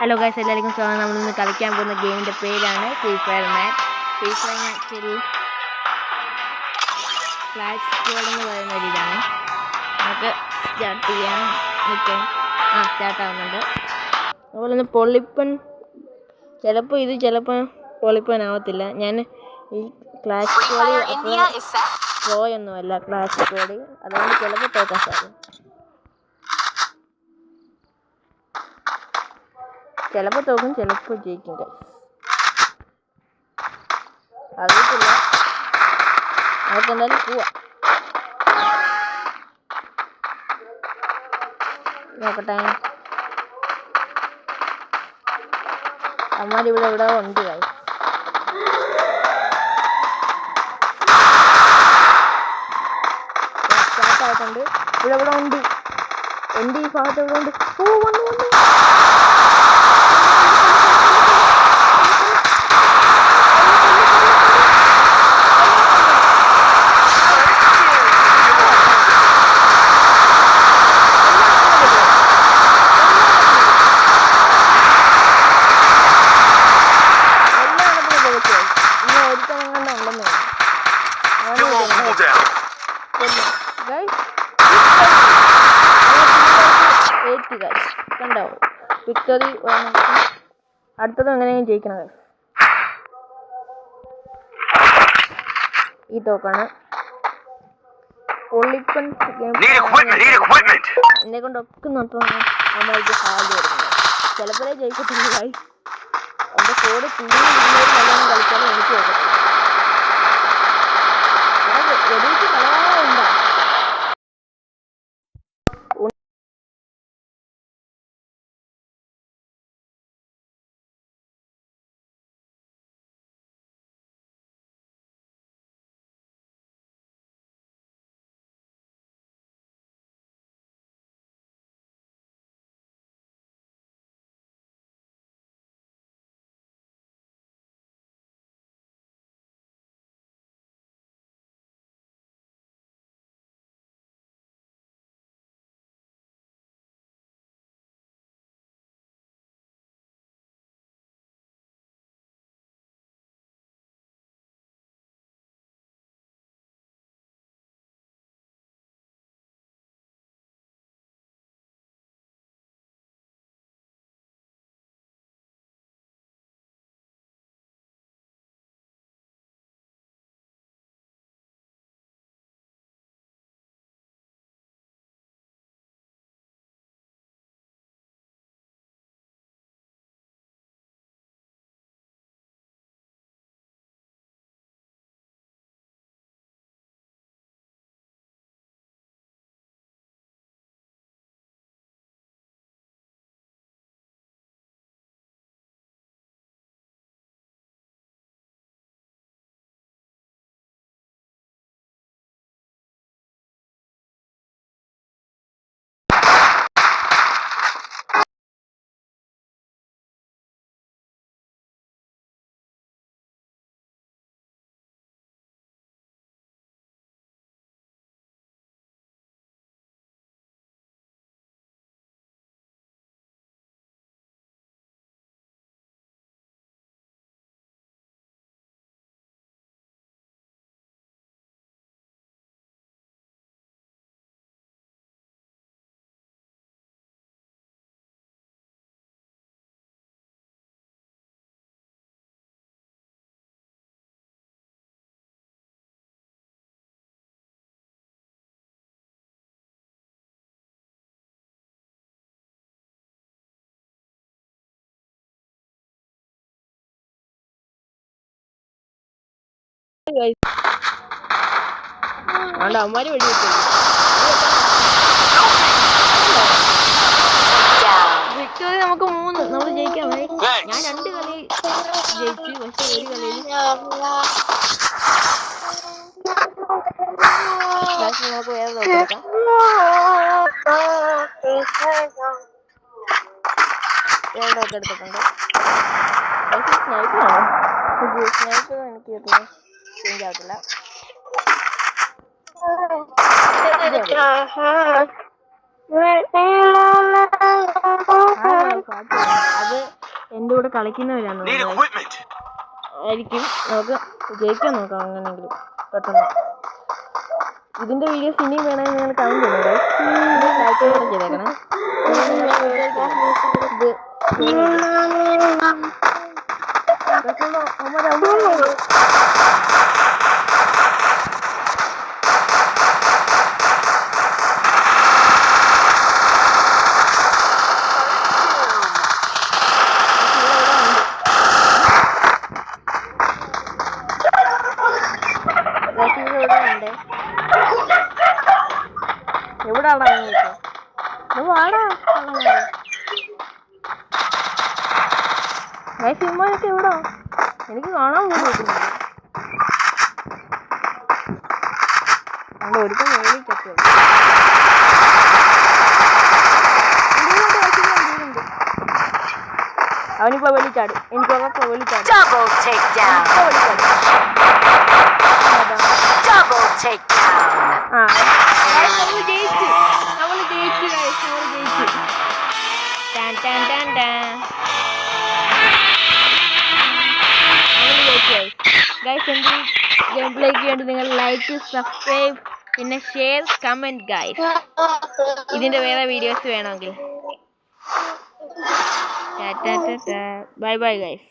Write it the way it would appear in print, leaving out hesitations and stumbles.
Hello guys, എല്ലാവർക്കും സ്വാഗതം. നമ്മളിന്ന് കളിക്കാൻ പോകുന്ന ഗെയിമിൻ്റെ പേരാണ് free fire match. Free fire match ഒരു ക്ലാഷ് സ്ക്വാഡ് എന്ന് പറയുന്ന ഒരു ഇതാണ്. നമുക്ക് സ്റ്റാർട്ട് ചെയ്യാൻ നിൽക്കാം. സ്റ്റാർട്ട് ആവുന്നുണ്ട്. അതുപോലെ തന്നെ പൊള്ളിപ്പൻ ചിലപ്പോൾ പൊള്ളിപ്പനാവത്തില്ല. ഞാൻ ഈ ക്ലാഷ് സ്ക്വാഡ് അത്ര പ്രോ ഒന്നുമല്ല ക്ലാഷ് സ്ക്വാഡ്, അതുകൊണ്ട് ചിലപ്പോൾ തോക്കാൻ സാധിക്കും. ചിലപ്പോൾ തോക്കും, ചിലപ്പോൾ ജയിക്കും. അറിയത്തില്ല, നമുക്ക് എന്തായാലും പോവാം. നോക്കട്ടെ, അമ്മാരിവിടെ ഇവിടെ ഉണ്ട്. സ്റ്റാർട്ടായിട്ടുണ്ട്. ഇവിടെ ഉണ്ട്, എൻ്റെ ഈ ഭാഗത്ത് ഇവിടെ ഉണ്ട്. വന്നു കണ്ടോ വിക്ടറി. അടുത്തത് എങ്ങനെയും ജയിക്കണം. ഈ തോക്കാണ് പൊള്ളിപ്പൻ. എന്നെ കൊണ്ടൊക്കെ നോക്കണം. നമ്മൾക്ക് ഹാജ് വരുന്നത് ചിലപ്പോഴേ ജയിക്കത്തില്ല. എൻ്റെ കൂടെ നല്ലോണം കളിച്ചാലും എനിക്ക് കേൾക്കത്തില്ല. വെടിവെച്ച് കളയാറുണ്ടോ? അമ്മാര് വെടിവെച്ചു. വിക്ടറി നമുക്ക് 3. നമ്മൾ ജയിക്കാൻ മതി. ഞാൻ 2 കളി ജയിച്ചു, പക്ഷെ ഒരു കളിയിൽ നമുക്ക് വേറെ നോക്കാം. വേറെയൊക്കെ എടുത്തിട്ടുണ്ട്. സ്നൈപ്പറാണോ? സ്നൈപ്പർ എനിക്ക് ചേഞ്ച് ആവത്തില്ല. അത് കൂടെ കളിക്കുന്നവരാണ് ആയിരിക്കും. നമുക്ക് ജയിക്കാൻ നോക്കാം അങ്ങനെയെങ്കിലും പെട്ടെന്ന്. ഇതിന്റെ വീഡിയോസ് ഇനിയും വേണമെങ്കിൽ നിങ്ങൾ കമന്റ് ചെയ്യുന്നത് ലൈക്ക് കൂടെ ചെയ്തേക്കണം. എവിടാടാ സിനിമയൊക്കെ എവിടാ? എനിക്ക് കാണാൻ പോലും പറ്റുന്നില്ല. ഒരുത്തം മേടിക്കോ അവനിപ്പോ വെളിച്ചാടും. എനിക്കൊക്കെ വെളിച്ചാടും. നമ്മള് ജയിച്ചു. ഗൈസ്, എൻ്റെ ഗെയിം പ്ലേക്ക് വേണ്ടി നിങ്ങൾ ലൈക്ക്, സബ്സ്ക്രൈബ്, പിന്നെ ഷെയർ, കമന്റ് ഗൈസ്. ഇതിന്റെ വേറെ വീഡിയോസ് വേണമെങ്കിൽ. Bye bye guys.